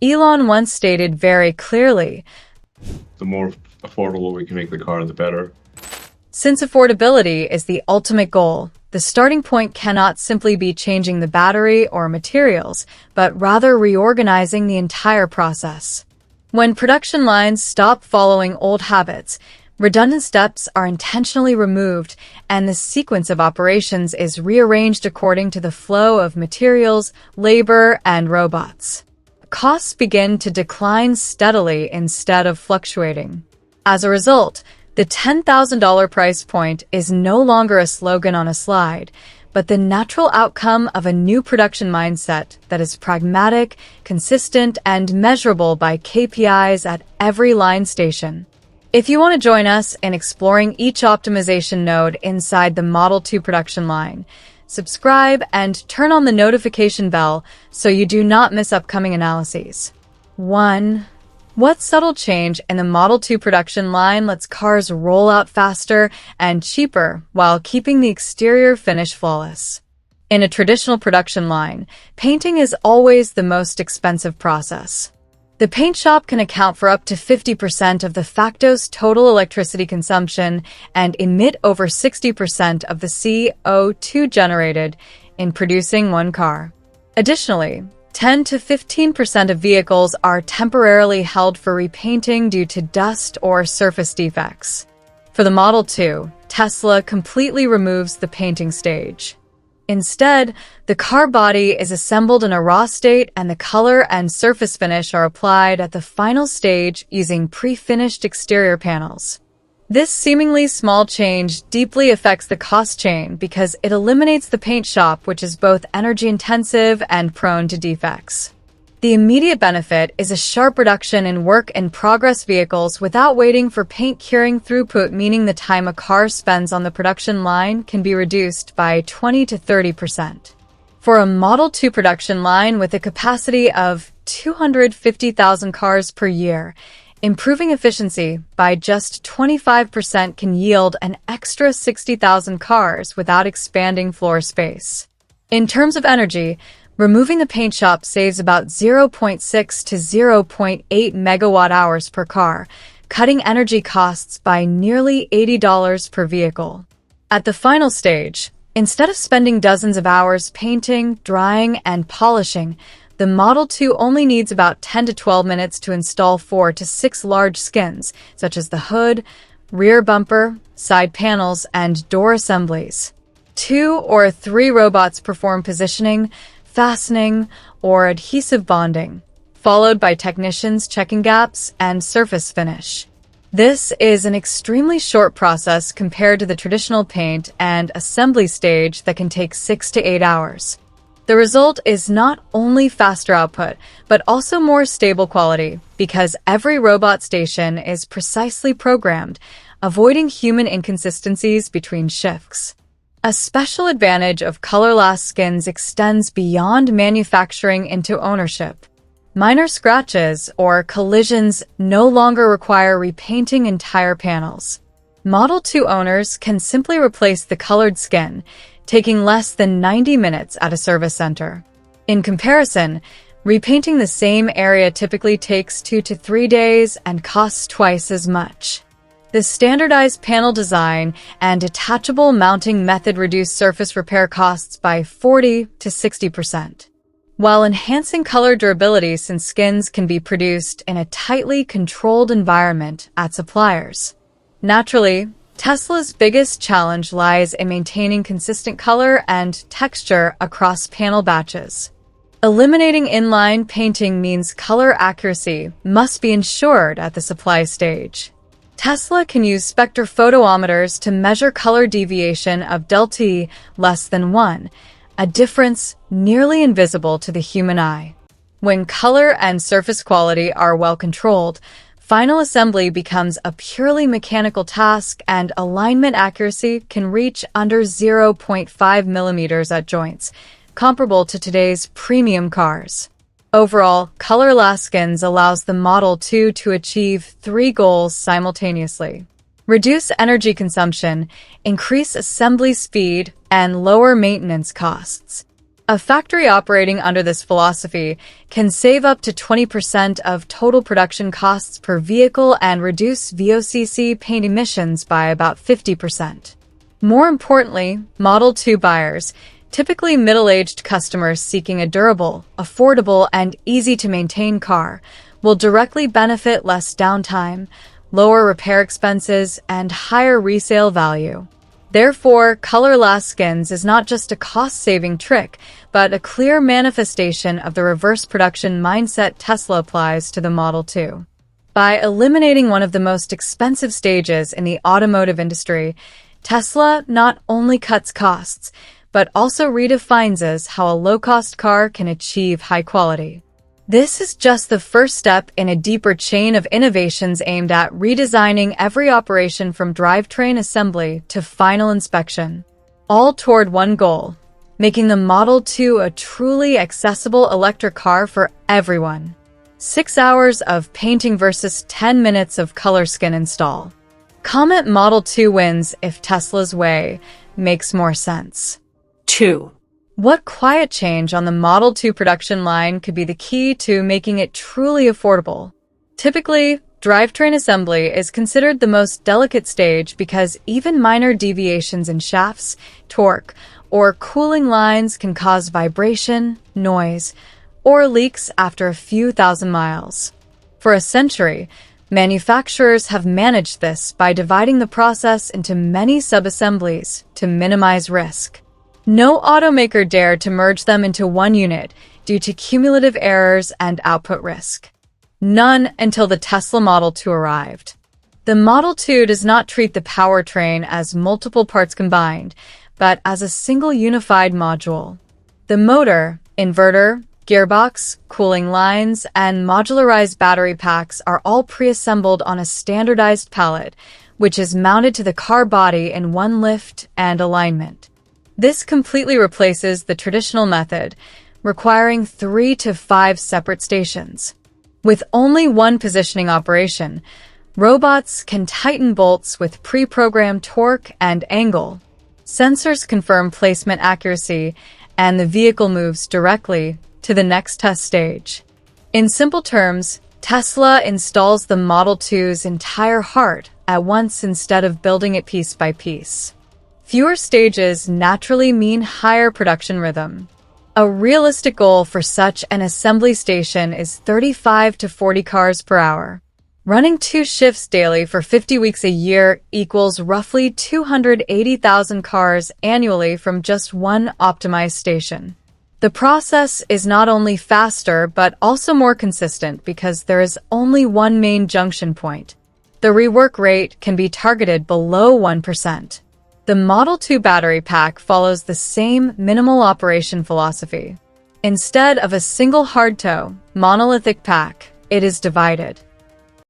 Elon once stated very clearly, The more affordable we can make the car, the better. since affordability is the ultimate goal, the starting point cannot simply be changing the battery or materials, but rather reorganizing the entire process. When production lines stop following old habits, redundant steps are intentionally removed, and the sequence of operations is rearranged according to the flow of materials, labor, and robots. Costs begin to decline steadily instead of fluctuating. As a result, the $10,000 price point is no longer a slogan on a slide, but the natural outcome of a new production mindset that is pragmatic, consistent, and measurable by KPIs at every line station. If you want to join us in exploring each optimization node inside the Model 2 production line, subscribe and turn on the notification bell so you do not miss upcoming analyses. 1. What subtle change in the Model 2 production line lets cars roll out faster and cheaper while keeping the exterior finish flawless? In a traditional production line, painting is always the most expensive process. The paint shop can account for up to 50% of the facto's total electricity consumption and emit over 60% of the CO2 generated in producing one car. Additionally, 10 to 15% of vehicles are temporarily held for repainting due to dust or surface defects. For the Model 2, Tesla completely removes the painting stage. Instead, the car body is assembled in a raw state and the color and surface finish are applied at the final stage using pre-finished exterior panels. This seemingly small change deeply affects the cost chain because it eliminates the paint shop, which is both energy-intensive and prone to defects. The immediate benefit is a sharp reduction in work-in-progress vehicles without waiting for paint curing throughput, meaning the time a car spends on the production line can be reduced by 20 to 30%. For a Model 2 production line with a capacity of 250,000 cars per year, improving efficiency by just 25% can yield an extra 60,000 cars without expanding floor space. In terms of energy, removing the paint shop saves about 0.6 to 0.8 megawatt hours per car, cutting energy costs by nearly $80 per vehicle. At the final stage, instead of spending dozens of hours painting, drying, and polishing, the Model 2 only needs about 10 to 12 minutes to install 4 to 6 large skins, such as the hood, rear bumper, side panels, and door assemblies. 2 or 3 robots perform positioning, fastening, or adhesive bonding, followed by technicians checking gaps and surface finish. This is an extremely short process compared to the traditional paint and assembly stage that can take 6 to 8 hours. The result is not only faster output, but also more stable quality, because every robot station is precisely programmed, avoiding human inconsistencies between shifts. A special advantage of color-last skins extends beyond manufacturing into ownership. Minor scratches or collisions no longer require repainting entire panels. Model 2 owners can simply replace the colored skin, taking less than 90 minutes at a service center. In comparison, repainting the same area typically takes 2 to 3 days and costs twice as much. The standardized panel design and detachable mounting method reduce surface repair costs by 40 to 60%, while enhancing color durability since skins can be produced in a tightly controlled environment at suppliers. Naturally, Tesla's biggest challenge lies in maintaining consistent color and texture across panel batches. Eliminating inline painting means color accuracy must be ensured at the supply stage. Tesla can use spectrophotometers to measure color deviation of delta E less than 1, a difference nearly invisible to the human eye. When color and surface quality are well controlled, final assembly becomes a purely mechanical task and alignment accuracy can reach under 0.5 millimeters at joints, comparable to today's premium cars. Overall, color-last skins allows the Model 2 to achieve 3 goals simultaneously: reduce energy consumption, increase assembly speed, and lower maintenance costs. A factory operating under this philosophy can save up to 20% of total production costs per vehicle and reduce VOCC paint emissions by about 50%. More importantly, Model 2 buyers, typically middle-aged customers seeking a durable, affordable, and easy-to-maintain car, will directly benefit less downtime, lower repair expenses, and higher resale value. Therefore, color-last skins is not just a cost-saving trick, but a clear manifestation of the reverse production mindset Tesla applies to the Model 2. By eliminating one of the most expensive stages in the automotive industry, Tesla not only cuts costs, but also redefines how a low-cost car can achieve high quality. This is just the first step in a deeper chain of innovations aimed at redesigning every operation from drivetrain assembly to final inspection, all toward one goal: making the Model 2 a truly accessible electric car for everyone. 6 hours of painting versus 10 minutes of color skin install. Comment Model 2 wins if Tesla's way makes more sense. 2. What quiet change on the Model 2 production line could be the key to making it truly affordable? Typically, drivetrain assembly is considered the most delicate stage because even minor deviations in shafts, torque, or cooling lines can cause vibration, noise, or leaks after a few thousand miles. For a century, manufacturers have managed this by dividing the process into many sub-assemblies to minimize risk. No automaker dared to merge them into one unit due to cumulative errors and output risk. None until the Tesla Model 2 arrived. The Model 2 does not treat the powertrain as multiple parts combined, but as a single unified module. The motor, inverter, gearbox, cooling lines, and modularized battery packs are all pre-assembled on a standardized pallet, which is mounted to the car body in one lift and alignment. This completely replaces the traditional method, requiring 3 to 5 separate stations. With only one positioning operation, robots can tighten bolts with pre-programmed torque and angle. Sensors confirm placement accuracy, and the vehicle moves directly to the next test stage. In simple terms, Tesla installs the Model 2's entire heart at once instead of building it piece by piece. Fewer stages naturally mean higher production rhythm. A realistic goal for such an assembly station is 35 to 40 cars per hour. Running 2 shifts daily for 50 weeks a year equals roughly 280,000 cars annually from just one optimized station. The process is not only faster but also more consistent because there is only one main junction point. The rework rate can be targeted below 1%. The Model 2 battery pack follows the same minimal operation philosophy. Instead of a single hardtop, monolithic pack, it is divided.